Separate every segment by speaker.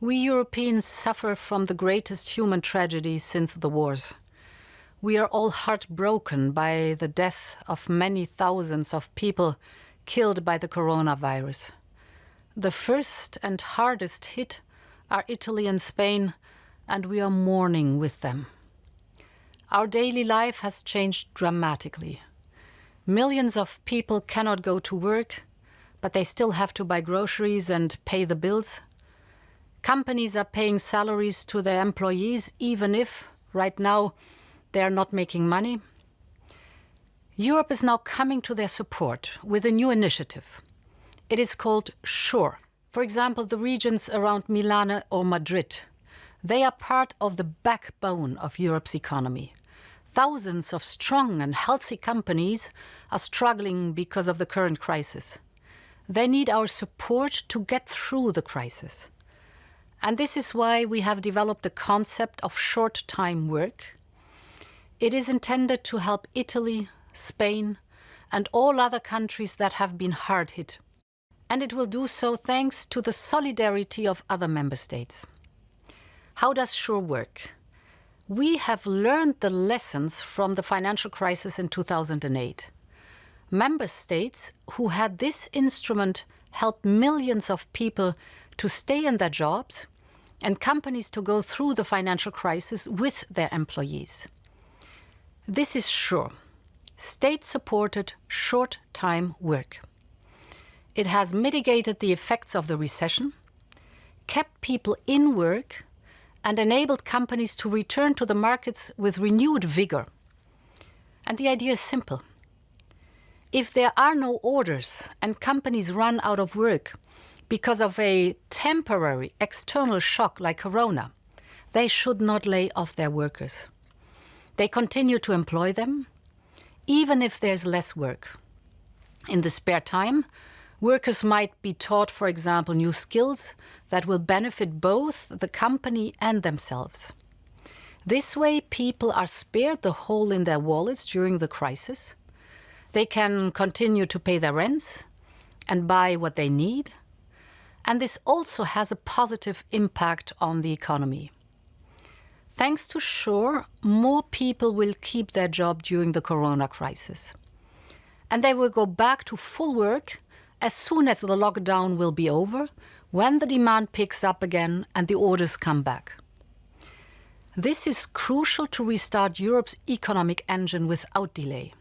Speaker 1: We Europeans suffer from the greatest human tragedy since the wars. We are all heartbroken by the death of many thousands of people killed by the coronavirus. The first and hardest hit are Italy and Spain, and we are mourning with them. Our daily life has changed dramatically. Millions of people cannot go to work, but they still have to buy groceries and pay the bills. Companies are paying salaries to their employees, even if, right now, they are not making money. Europe is now coming to their support with a new initiative. It is called SURE. For example, the regions around Milan or Madrid. They are part of the backbone of Europe's economy. Thousands of strong and healthy companies are struggling because of the current crisis. They need our support to get through the crisis. And this is why we have developed the concept of short-time work. It is intended to help Italy, Spain, and all other countries that have been hard hit. And it will do so thanks to the solidarity of other member states. How does SURE work? We have learned the lessons from the financial crisis in 2008. Member states who had this instrument helped millions of people to stay in their jobs and companies to go through the financial crisis with their employees. This is SURE, state-supported short-time work. It has mitigated the effects of the recession, kept people in work, and enabled companies to return to the markets with renewed vigor. And the idea is simple. If there are no orders and companies run out of work because of a temporary external shock like corona, they should not lay off their workers. They continue to employ them, even if there's less work. In the spare time, workers might be taught, for example, new skills that will benefit both the company and themselves. This way, people are spared the hole in their wallets during the crisis. They can continue to pay their rents and buy what they need. And this also has a positive impact on the economy. Thanks to SURE, more people will keep their job during the corona crisis. And they will go back to full work as soon as the lockdown will be over, when the demand picks up again and the orders come back. This is crucial to restart Europe's economic engine without delay.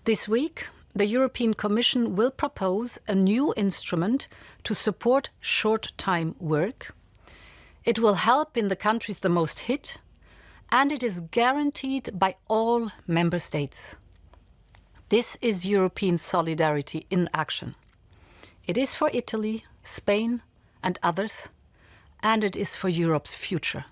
Speaker 1: This week, the European Commission will propose a new instrument to support short-time work. It will help in the countries the most hit, and it is guaranteed by all member states. This is European solidarity in action. It is for Italy, Spain, and others, and it is for Europe's future.